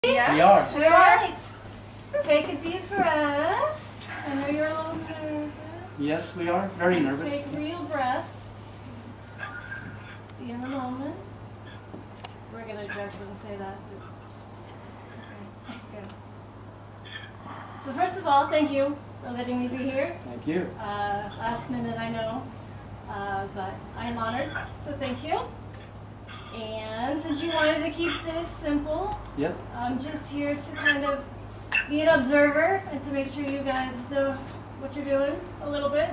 Yes. We are. We are. Take a deep breath. I know you're a little nervous. Yes, we are. Very nervous. Take real breaths. Be in the moment. We're going to judge when we say that. It's okay. That's good. So first of all, thank you for letting me be here. Thank you. Last minute, I know. But I am honored, so thank you. And since you wanted to keep this simple, Yep. I'm just here to kind of be an observer and to make sure you guys know what you're doing a little bit.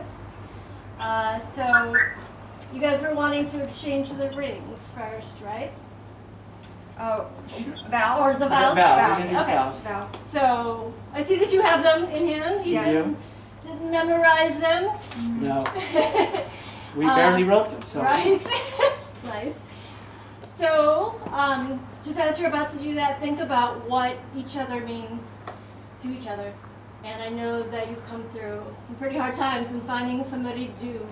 So you guys were wanting to exchange the rings first, right? Oh, vows? Or the vows? Vows. Okay. Vows. So I see that you have them in hand. You Yes. didn't memorize them. No. We barely wrote them. So. Right? Nice. So, just as you're about to do that, think about what each other means to each other. And I know that you've come through some pretty hard times, and finding somebody to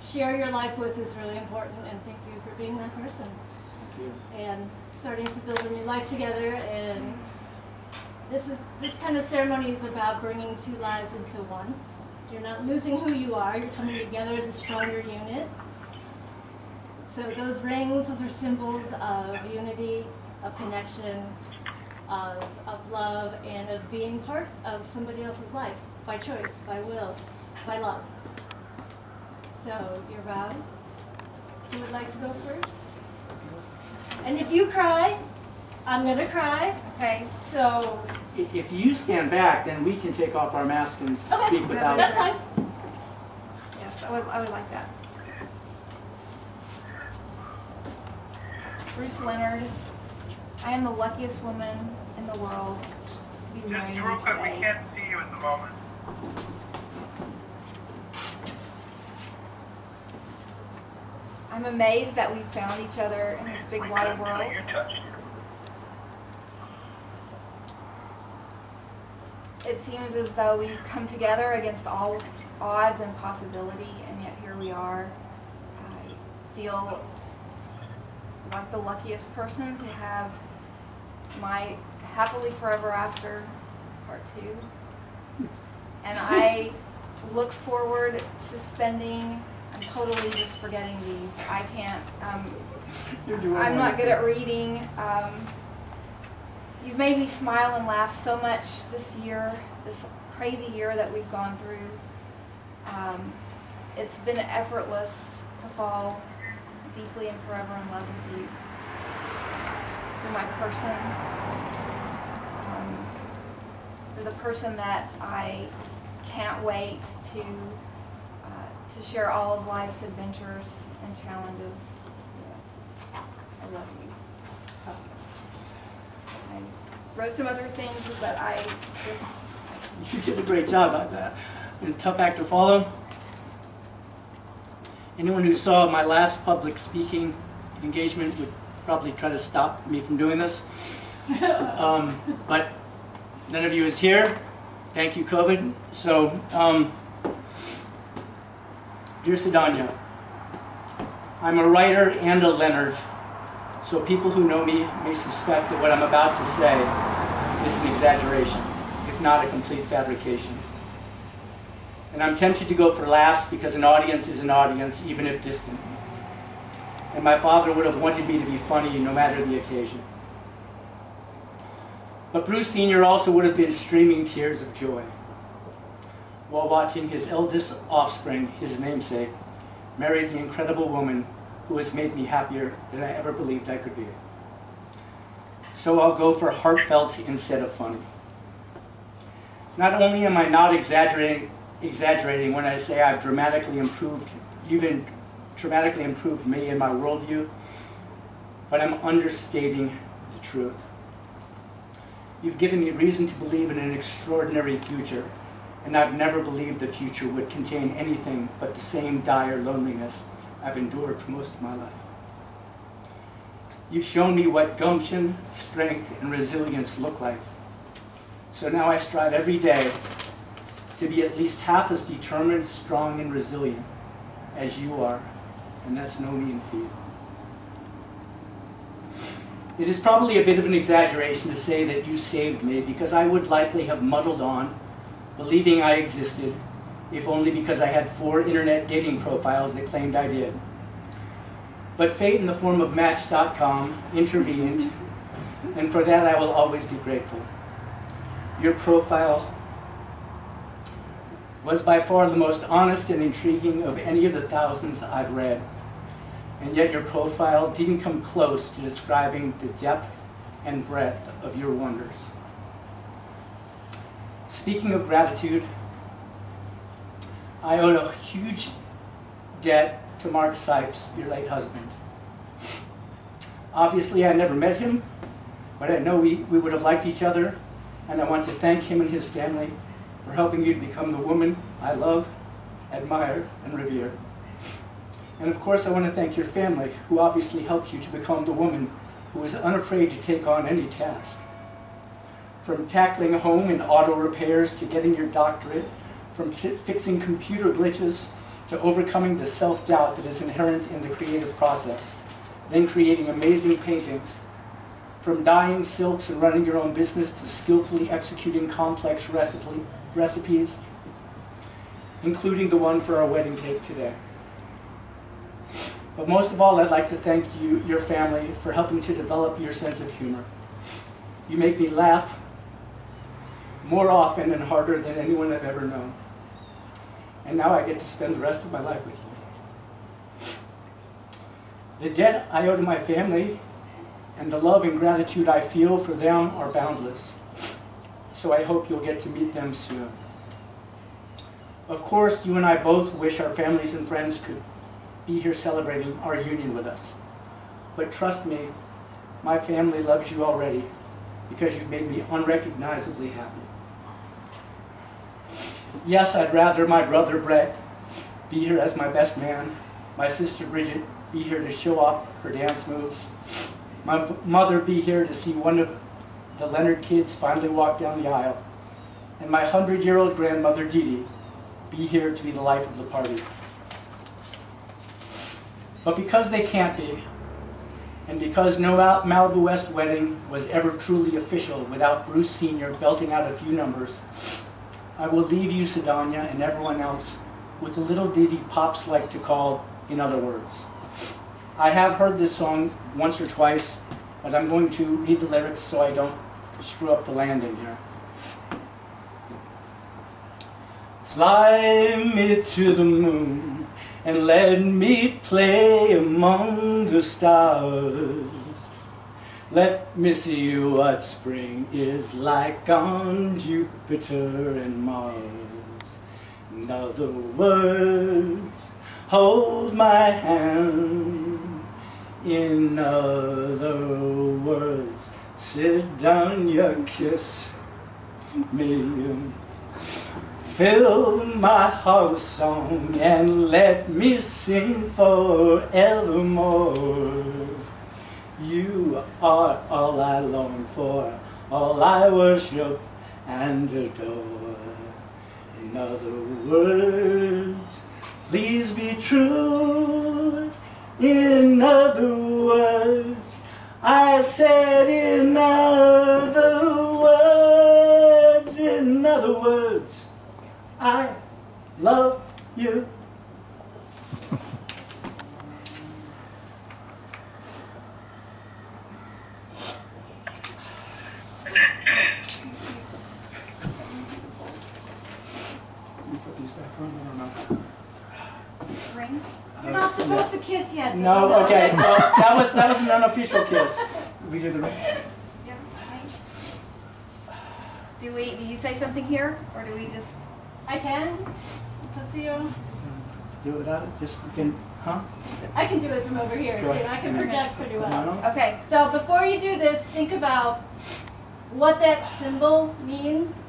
share your life with is really important, and thank you for being that person. Thank you. And starting to build a new life together, and this kind of ceremony is about bringing two lives into one. You're not losing who you are, you're coming together as a stronger unit. So those rings, those are symbols of unity, of connection, of love, and of being part of somebody else's life, by choice, by will, by love. So your vows, who would like to go first? And if you cry, I'm going to cry. Okay. So If you stand back, then we can take off our masks and speak without. that's fine. Yes, I would like that. Bruce Leonard, I am the luckiest woman in the world to be Just married real quick, we today. can't see you at the moment. I'm amazed that we found each other in this big We wide couldn't world. until you touched it. It seems as though we've come together against all odds and possibility, and yet here we are. I feel like the luckiest person to have my happily forever after part 2. And I look forward to spending, I'm totally just forgetting these. I can't, You're doing I'm not good wonderful. at reading. You've made me smile and laugh so much this year, this crazy year that we've gone through. It's been effortless to fall deeply and forever in love with you. You're my person. You're the person that I can't wait to share all of life's adventures and challenges. I love you. I wrote some other things, but I just... You did a great job at that. And a tough act to follow. Anyone who saw my last public speaking engagement would probably try to stop me from doing this. But none of you is here. Thank you, COVID. So, dear Sedonia, I'm a writer and a Leonard, so people who know me may suspect that what I'm about to say is an exaggeration, if not a complete fabrication. And I'm tempted to go for laughs because an audience is an audience, even if distant. And my father would have wanted me to be funny no matter the occasion. But Bruce Sr. also would have been streaming tears of joy while watching his eldest offspring, his namesake, marry the incredible woman who has made me happier than I ever believed I could be. So I'll go for heartfelt instead of funny. Not only am I not exaggerating when I say I've dramatically improved, even dramatically improved me and my worldview, but I'm understating the truth. You've given me reason to believe in an extraordinary future, and I've never believed the future would contain anything but the same dire loneliness I've endured for most of my life. You've shown me what gumption, strength, and resilience look like. So now I strive every day to be at least half as determined, strong, and resilient as you are, and that's no mean feat. It is probably a bit of an exaggeration to say that you saved me, because I would likely have muddled on, believing I existed, if only because I had 4 internet dating profiles that claimed I did. But fate in the form of Match.com intervened, and for that I will always be grateful. Your profile was by far the most honest and intriguing of any of the thousands I've read. And yet your profile didn't come close to describing the depth and breadth of your wonders. Speaking of gratitude, I owed a huge debt to Mark Sipes, your late husband. Obviously, I never met him, but I know we would have liked each other, and I want to thank him and his family for helping you to become the woman I love, admire, and revere. And of course, I want to thank your family, who obviously helped you to become the woman who is unafraid to take on any task. From tackling home and auto repairs to getting your doctorate, from fixing computer glitches to overcoming the self-doubt that is inherent in the creative process, then creating amazing paintings. From dyeing silks and running your own business to skillfully executing complex recipes, including the one for our wedding cake today. But most of all, I'd like to thank you, your family, for helping to develop your sense of humor. You make me laugh more often and harder than anyone I've ever known. And now I get to spend the rest of my life with you. The debt I owe to my family and the love and gratitude I feel for them are boundless. So I hope you'll get to meet them soon. Of course, you and I both wish our families and friends could be here celebrating our union with us. But trust me, my family loves you already because you've made me unrecognizably happy. Yes, I'd rather my brother Brett be here as my best man, my sister Bridget be here to show off her dance moves, my mother be here to see one of the Leonard kids finally walk down the aisle, and my 100-year-old grandmother Dee Dee be here to be the life of the party. But because they can't be, and because no Malibu West wedding was ever truly official without Bruce Sr. belting out a few numbers, I will leave you, Sedonia, and everyone else with a little ditty pops like to call In Other Words. I have heard this song once or twice, but I'm going to read the lyrics so I don't screw up the landing here. Fly me to the moon and let me play among the stars. Let me see what spring is like on Jupiter and Mars. In other words, hold my hand. In other words, sit down, you kiss me. Fill my heart with song and let me sing forevermore. You are all I long for, all I worship and adore. In other words, please be true. In other words, I said in other words, I love you. Ring? You're not supposed to kiss yet. No, okay. Well, that was an unofficial kiss. We did the ring. Yeah. Do you say something here, or do we just? I can. It's up to you. Do it without it. Just you can, huh? I can do it from over here Go too. ahead. I can project pretty well. Okay. So before you do this, think about what that symbol means.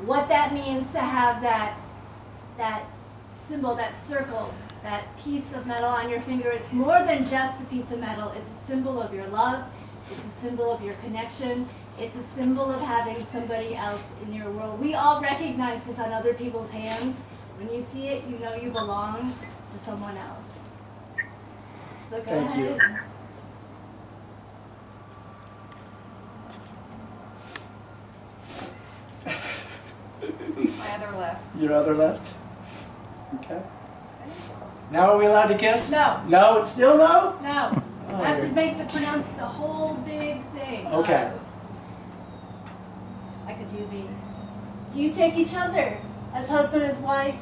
What that means to have that symbol, that circle, that piece of metal on your finger. It's more than just a piece of metal. It's a symbol of your love. It's a symbol of your connection. It's a symbol of having somebody else in your world. We all recognize this on other people's hands. When you see it, you know you belong to someone else. So go Thank you. ahead. other left. Your other left? Okay. Now are we allowed to kiss? No. No? Still no? No. Oh, That's to you're- make the pronounce the whole big thing. Okay. I could do the. Do you take each other as husband and wife,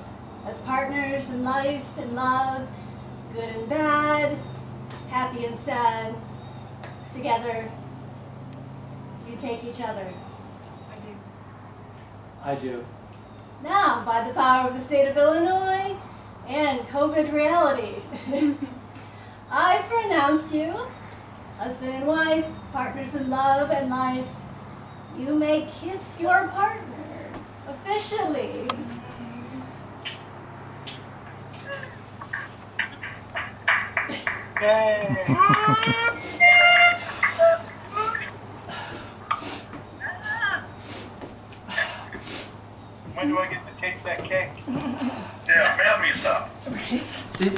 as partners in life and love, good and bad, happy and sad, together? Do you take each other? I do. I do. Now, by the power of the state of Illinois and COVID reality, I pronounce you husband and wife, partners in love and life. You may kiss your partner officially. When do I get to taste that cake? Yeah, mail me some. See,